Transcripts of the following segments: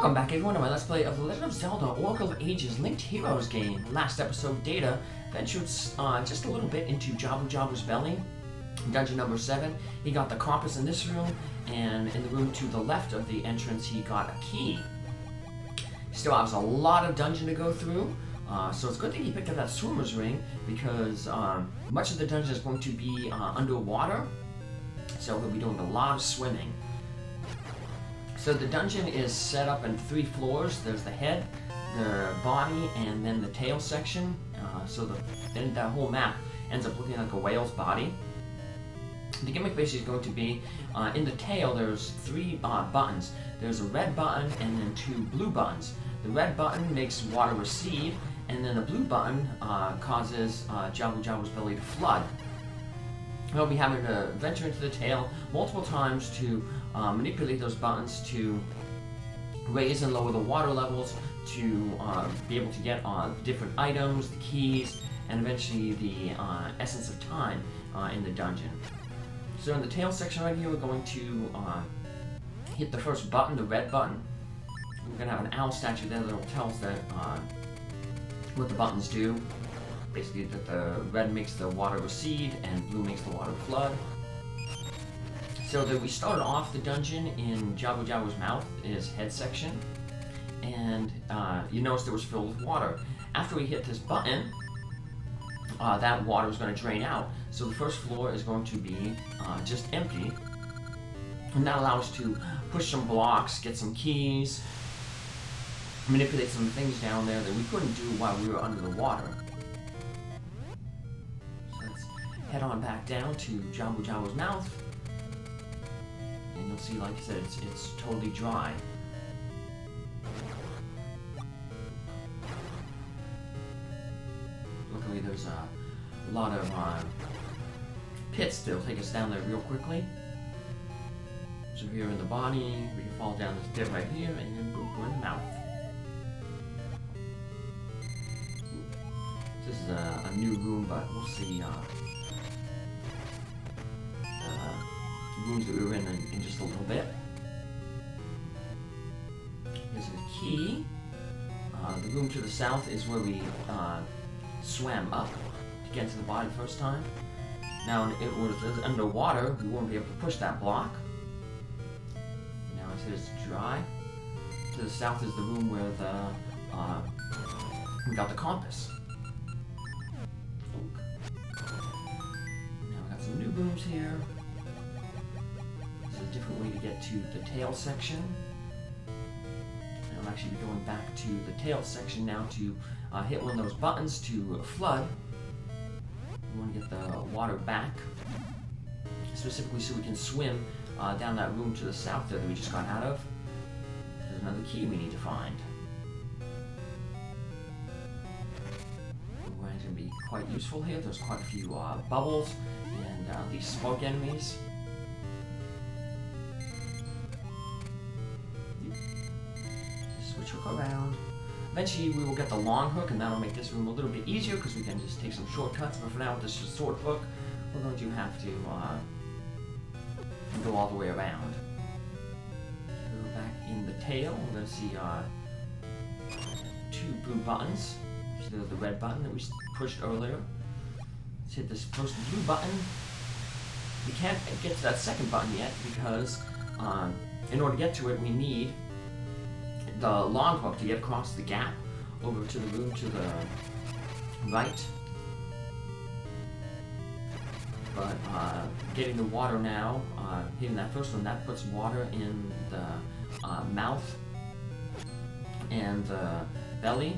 Welcome back everyone to my Let's Play of The Legend of Zelda Oracle of Ages Linked Heroes game. Last episode, Data ventured just a little bit into Jabu Jabu's belly. Dungeon number 7, he got the compass in this room, and in the room to the left of the entrance he got a key. Still has a lot of dungeon to go through, so it's a good thing he picked up that swimmer's ring, because much of the dungeon is going to be underwater, so we'll be doing a lot of swimming. So the dungeon is set up in 3 floors. There's the head, the body, and then the tail section. Then that whole map ends up looking like a whale's body. The gimmick basically is going to be, in the tail there's 3 buttons. There's a red button and then 2 blue buttons. The red button makes water recede, and then the blue button causes Jabu Jabu's belly to flood. We'll be having to venture into the tail multiple times to manipulate those buttons to raise and lower the water levels, to be able to get different items, the keys, and eventually the essence of time in the dungeon. So in the tail section right here, we're going to hit the first button, the red button. We're going to have an owl statue there that will tell us that what the buttons do. Basically that the red makes the water recede and blue makes the water flood. So that we started off the dungeon in Jabu Jabu's mouth, his head section, and you noticed it was filled with water. After we hit this button, that water is going to drain out. So the first floor is going to be just empty, and that allows us to push some blocks, get some keys, manipulate some things down there that we couldn't do while we were under the water. Head on back down to Jabu Jabu's mouth, and you'll see, like I said, it's totally dry. Luckily, there's a lot of pits that'll take us down there real quickly. So here in the body, we can fall down this pit right here, and then boom, we're in the mouth. This is a new room, but we'll see. Rooms that we were in just a little bit. Here's a key. The room to the south is where we swam up to get to the body the first time. Now, if it was underwater, we wouldn't be able to push that block. Now it says dry. To the south is the room where we got the compass. Now we got some new rooms here. A different way to get to the tail section. And I'll actually be going back to the tail section now to hit one of those buttons to flood. We want to get the water back, specifically so we can swim down that room to the south there that we just got out of. There's another key we need to find. It's going to be quite useful here. There's quite a few bubbles and these smoke enemies. Switch hook around. Eventually we will get the long hook, and that'll make this room a little bit easier because we can just take some shortcuts, but for now with this short hook we're going to have to go all the way around. Go back in the tail. We're going to see 2 blue buttons. So the red button that we pushed earlier. Let's hit this first blue button. We can't get to that second button yet because in order to get to it we need the long hook to get across the gap over to the room to the right. But getting the water now, hitting that first one, that puts water in the mouth and the belly.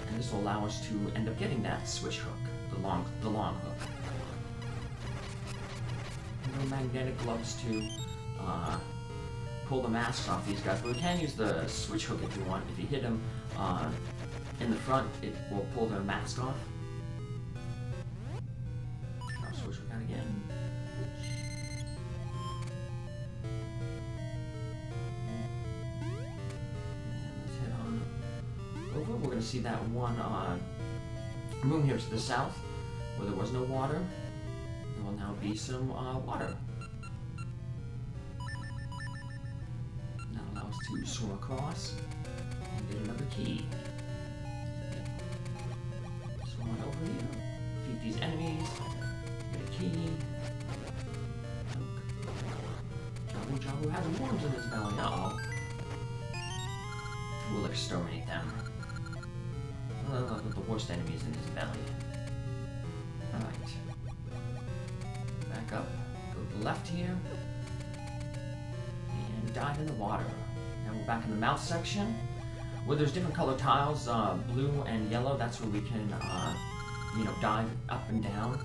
And this will allow us to end up getting that switch hook, the long hook. And the magnetic gloves to pull the masks off these guys, but we can use the switch hook if you want. If you hit them in the front, it will pull their mask off. I'll switch hook out again. And let's head on over. We're going to see that one room here to the south, where there was no water. There will now be some water. to swim across and get another key. Swim on over here, defeat these enemies, get a key. Jabu Jabu has worms in his belly, uh-oh. We'll exterminate them. With the worst enemies in his belly. Alright. Back up, go to the left here, and dive in the water. Now we're back in the mouth section, where there's different color tiles, blue and yellow. That's where we can, dive up and down.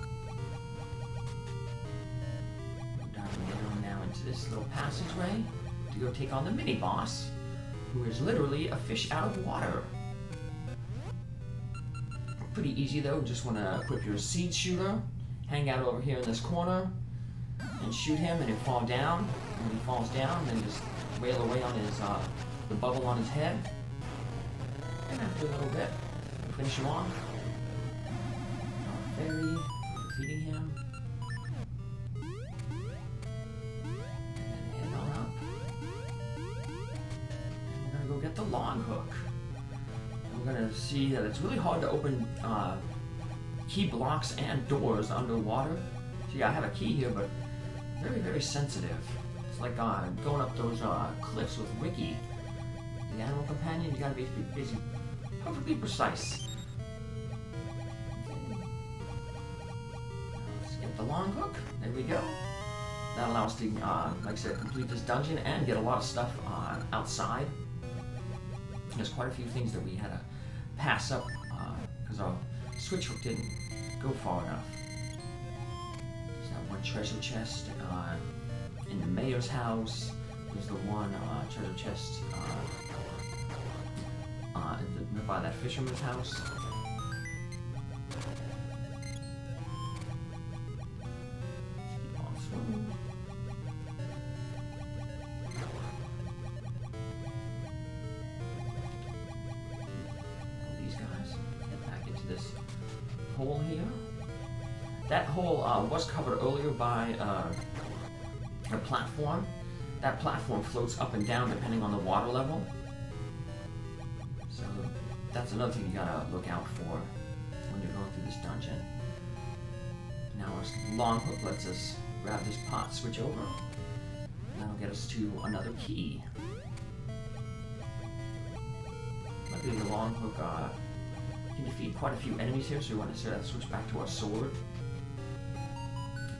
We're diving down now into this little passageway to go take on the mini boss, who is literally a fish out of water. Pretty easy though, just want to equip your seed shooter, hang out over here in this corner, and shoot him and he'll fall down. And when he falls down, then just wail away on his, the bubble on his head. And after a little bit, we'll finish him off. Fairy, defeating him. And then head on up. And we're gonna go get the long hook. We're going to see that it's really hard to open key blocks and doors underwater. So yeah, I have a key here, but very, very sensitive. It's like going up those cliffs with Ricky, the animal companion. You got to be perfectly precise. Let's get the long hook. There we go. That allows us to, like I said, complete this dungeon and get a lot of stuff outside. There's quite a few things that we had to pass up because our switch hook didn't go far enough. There's that one treasure chest in the mayor's house. There's the one treasure chest by that fisherman's house. Keep on swimming. This hole here. That hole was covered earlier by a platform. That platform floats up and down depending on the water level. So that's another thing you gotta look out for when you're going through this dungeon. Now our long hook lets us grab this pot, switch over. That'll get us to another key. Luckily the long hook can defeat quite a few enemies here, so we want to switch back to our sword.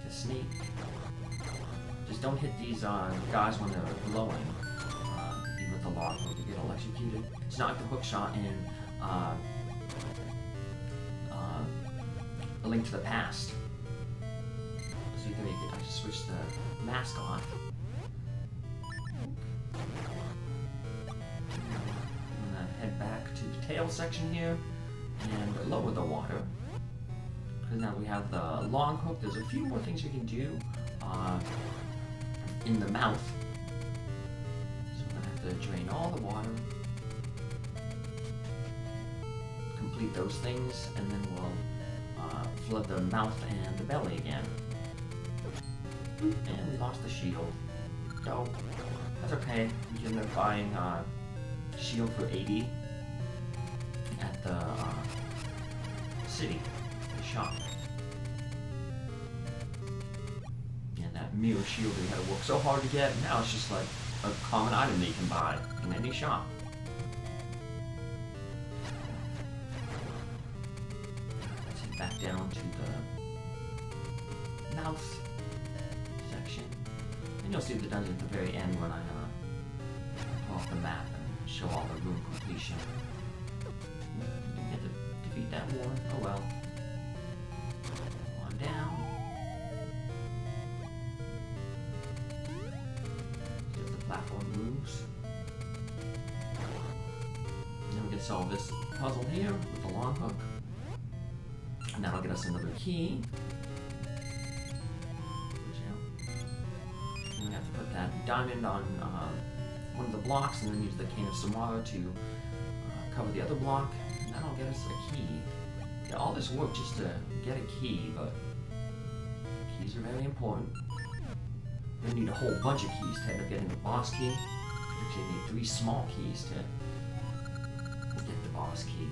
The snake. Just don't hit these guys when they're glowing. Even with the long hook, you get electrocuted. It's not like the hook shot in A Link to the Past. So you can I just switch the mask off. I'm gonna head back to the tail section here and lower the water, because now we have the long hook. There's a few more things we can do in the mouth, so we're going to have to drain all the water, complete those things, and then we'll flood the mouth and the belly again. And we lost the shield, so that's okay. We can end up buying shield for 80 at the city, the shop. And that mirror shield we had to work so hard to get, now it's just like a common item that you can buy in any shop. Let's head back down to the mouth section. And you'll see the dungeon at the very end when I pull off the map and show all the room completion. Didn't get to defeat that war. Oh well. On down. See if the platform moves. And then we can solve this puzzle here with the long hook. And that'll get us another key. And we have to put that diamond on one of the blocks, and then use the cane of Samara to cover the other block, and that'll get us a key. Yeah, all this work just to get a key, but keys are very important. We need a whole bunch of keys to end up getting the boss key. Actually, I need 3 small keys to get the boss key.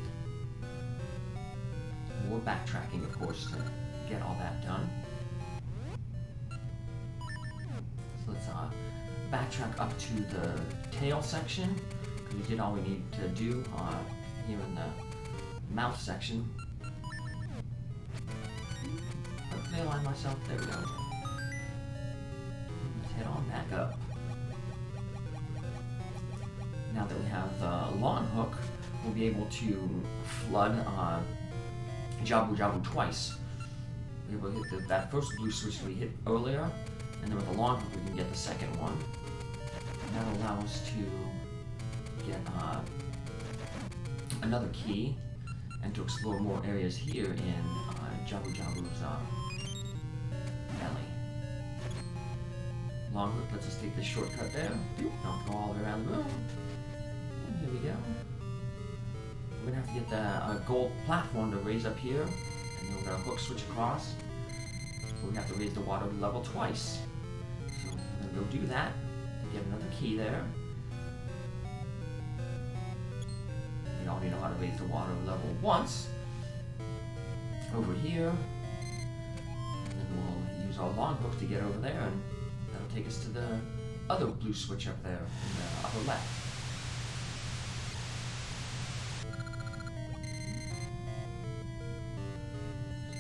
More backtracking, of course, to get all that done. So let's backtrack up to the tail section, because we did all we need to do here in the mouth section. Hopefully I line myself. There we go. Let's head on back up. Now that we have the long hook, we'll be able to flood Jabu Jabu twice. We will hit that first blue switch we hit earlier, and then with the long hook we can get the second one. And that'll allow us to get another key and to explore more areas here in Jabu Jabu's belly. Long hook lets us take this shortcut there. Don't go all the way around the room. And here we go. We're gonna have to get the gold platform to raise up here, and then we're gonna hook switch across. We're gonna have to raise the water level twice. So we're gonna go do that to get another key there. We already know how to raise the water level once. Over here. And then we'll use our long hook to get over there, and that'll take us to the other blue switch up there in the upper left.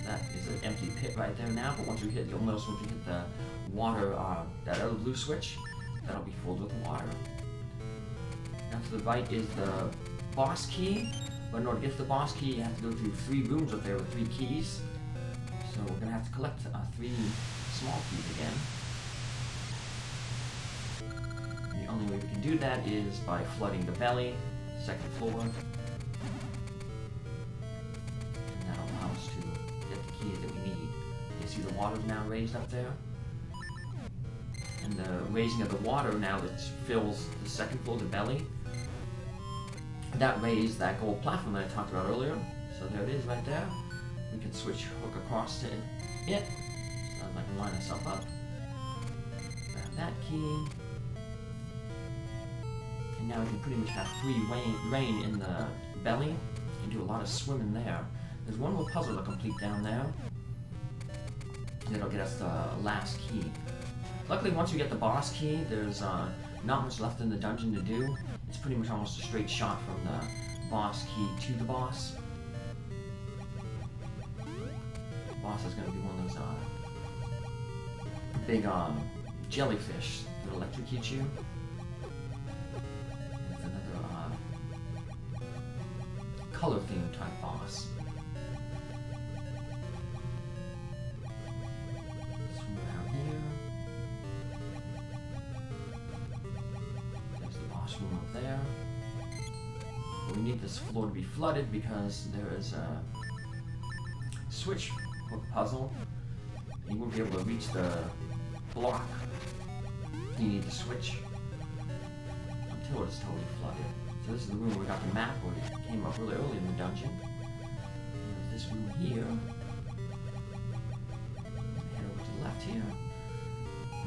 That is an empty pit right there now, but once you hit, you'll notice once you hit the water, that other blue switch, that'll be filled with water. Now to the right is the boss key, but in order to get to the boss key, you have to go through 3 rooms up there with 3 keys. So we're gonna have to collect 3 small keys again. And the only way we can do that is by flooding the belly, 2nd floor. Keys that we need. You see the water's now raised up there? And the raising of the water now that fills the 2nd floor, the belly, that raised that gold platform that I talked about earlier. So there it is right there. We can switch hook across to it. So I can line myself up. Grab that key. And now we can pretty much have free reign in the belly and do a lot of swimming there. There's one more puzzle to complete down there. That'll get us the last key. Luckily, once you get the boss key, there's not much left in the dungeon to do. It's pretty much almost a straight shot from the boss key to the boss. The boss is going to be one of those big jellyfish that electrocute you. It's another color theme type boss. Up there. We need this floor to be flooded because there is a switch hook puzzle. You won't be able to reach the block. You need the switch until it's totally flooded. So this is the room where we got the map where it came up really early in the dungeon. There's this room here. Head over to the left here.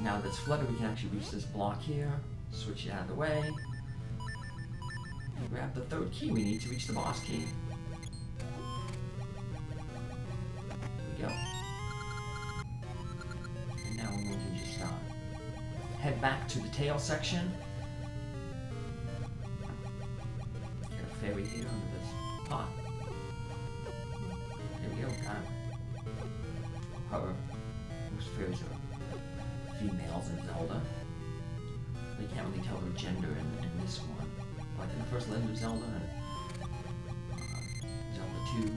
Now that it's flooded, we can actually reach this block here. Switch it out of the way. Grab the 3rd key we need to reach the boss key. There we go. And now we're going to just head back to the tail section. Get a fairy here under this pot. There we go, got it. However, most fairies are females in Zelda. They can't really tell their gender in this one. Like in the first Legend of Zelda and Zelda 2.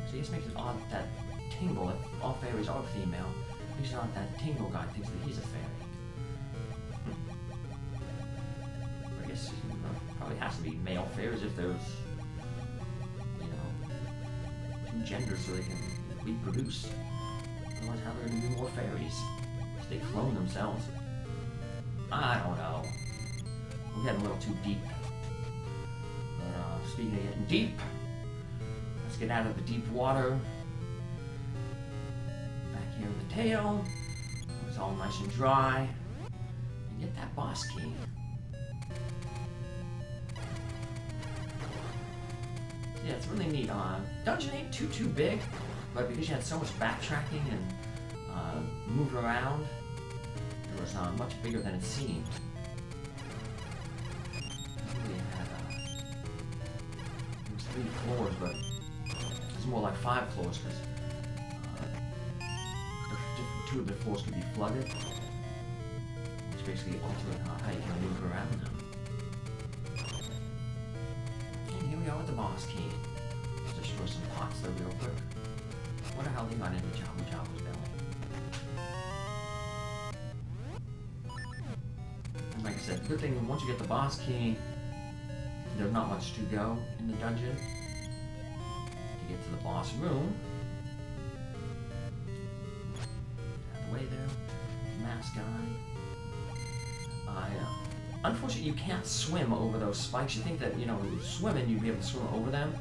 So this makes it odd that Tingle, if all fairies are female, makes it odd that Tingle guy thinks that he's a fairy. I guess probably has to be male fairies if there's, 2 genders so they can reproduce. Otherwise, how are they going to be more fairies? They clone themselves. I don't know. We're getting a little too deep. But speaking of getting deep, let's get out of the deep water. Back here in the tail. all nice and dry. And get that boss key. Yeah, it's really neat. Dungeon ain't too big, but because you had so much backtracking and move around, it was much bigger than it seemed. It was 3 floors, but it's more like 5 floors because 2 of the floors could be flooded, which basically altered how you can move around them. And here we are with the boss key. Let's destroy some pots though real quick. What the hell they got into Jabu Jabu's belly? And like I said, good thing once you get the boss key, there's not much to go in the dungeon. To get to the boss room. Out of the way there. Mask guy. Unfortunately, you can't swim over those spikes. You think that, you know, swimming, you'd be able to swim over them,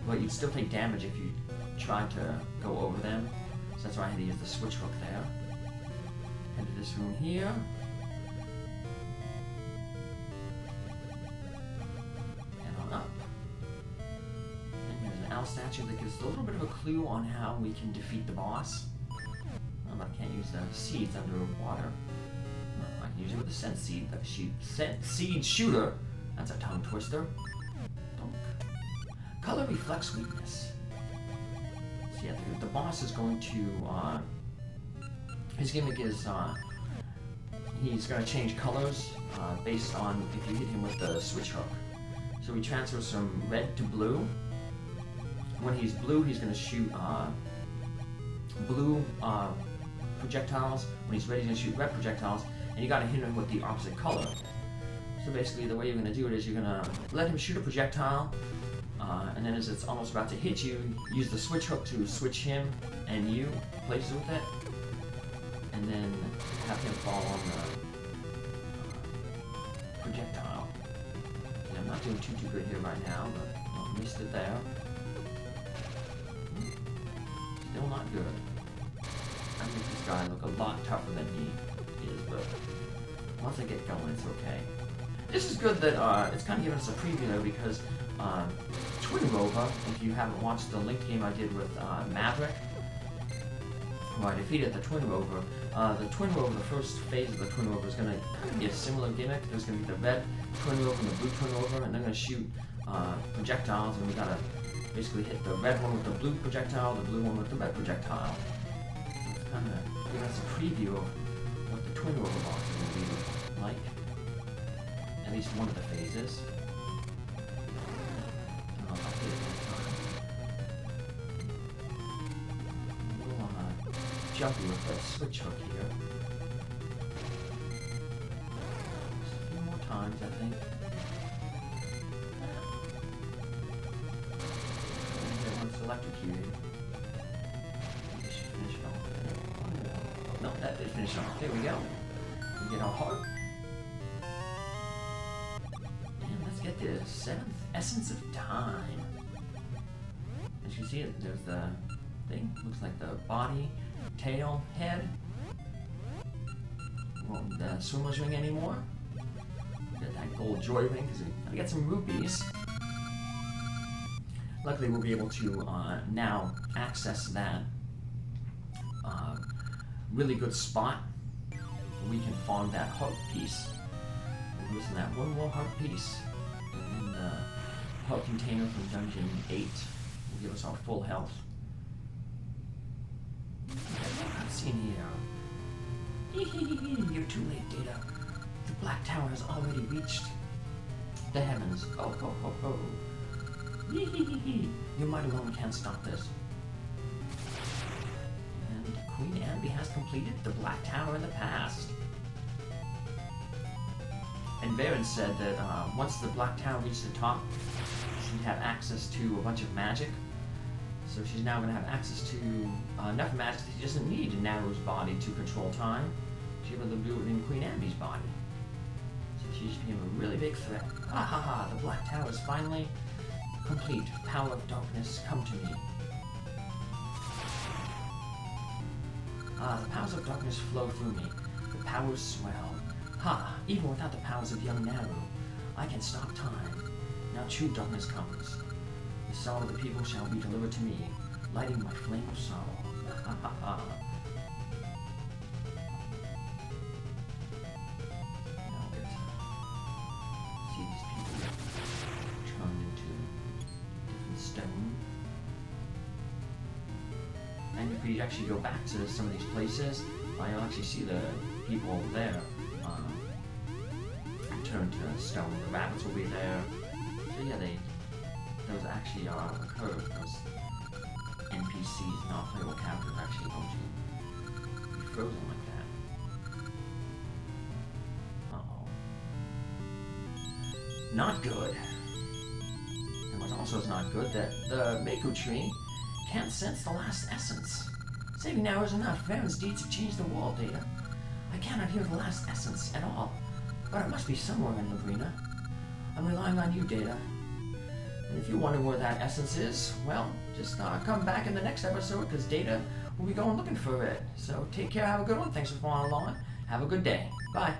but you'd still take damage if you tried to go over them. So that's why I had to use the switch hook there. Head to this room here. And on up. And here's an owl statue that gives a little bit of a clue on how we can defeat the boss. I can't use the seeds underwater. I can use it with the scent seed shooter. That's a tongue twister. Donk. Color reflects weakness. So yeah, the boss is going to, his gimmick is, he's going to change colors based on if you hit him with the switch hook. So he transfers from red to blue. When he's blue, he's going to shoot blue projectiles. When he's red, he's going to shoot red projectiles. And you got to hit him with the opposite color. So basically, the way you're going to do it is you're going to let him shoot a projectile. And then as it's almost about to hit you, use the switch hook to switch him and you places with it. And then have him fall on the projectile. And I'm not doing too good here right now, but I missed it there. Still not good. I make this guy look a lot tougher than he is, but once I get going, it's okay. This is good that it's kind of giving us a preview though, because Twin Rover, if you haven't watched the linked game I did with Maverick, who I defeated the Twin Rover, the first phase of the Twin Rover is going to kind of be a similar gimmick. There's going to be the red Twin Rover and the blue Twin Rover, and they're going to shoot projectiles, and we got to basically hit the red one with the blue projectile, the blue one with the red projectile. So it's kind of giving us a preview of what the Twin Rover boss is going to be like. At least one of the phases. Jumpy with the switch hook here. Just a few more times, I think. And that one's electrocuted. This should finish it off. No, that did finish it off. There we go. We get our heart. And let's get the 7th Essence of Time. As you can see, there's the thing. Looks like the body, tail, head. Won't the swimmer's ring anymore. Get that gold joy ring because we gotta get some rupees. Luckily, we'll be able to now access that really good spot where we can farm that heart piece. We'll listen to that one more heart piece, and then the heart container from Dungeon 8 will give us our full health. Cutscene here. You're too late, Data. The Black Tower has already reached the heavens. Oh, ho, ho, ho. Your might alone can't stop this. And Queen Ambi has completed the Black Tower in the past. And Baron said that once the Black Tower reached the top, she'd have access to a bunch of magic. So she's now going to have access to enough magic that she doesn't need in Naru's body to control time. She's able to do it in Queen Ambi's body. So she just became a really big threat. Ha ha ha, the Black Tower is finally complete. Power of darkness, come to me. The powers of darkness flow through me. The powers swell. Even without the powers of young Naru, I can stop time. Now true darkness comes. The sorrow of the people shall be delivered to me, lighting my flame of sorrow. Stone. And if we actually go back to some of these places, you'll actually see the people over there turn to stone. The rabbits will be there. So yeah, those actually are occurred. Those NPCs, not playable characters, actually going to be frozen like that. Uh-oh. Not good. Also is not good that the Mako tree can't sense the last essence. Saving now is enough. Varen's deeds have changed the world, Data. I cannot hear the last essence at all, but it must be somewhere in Labrina. I'm relying on you, Data. And if you wonder where that essence is, well, just come back in the next episode, because Data will be going looking for it. So take care, have a good one. Thanks for following along. Have a good day. Bye.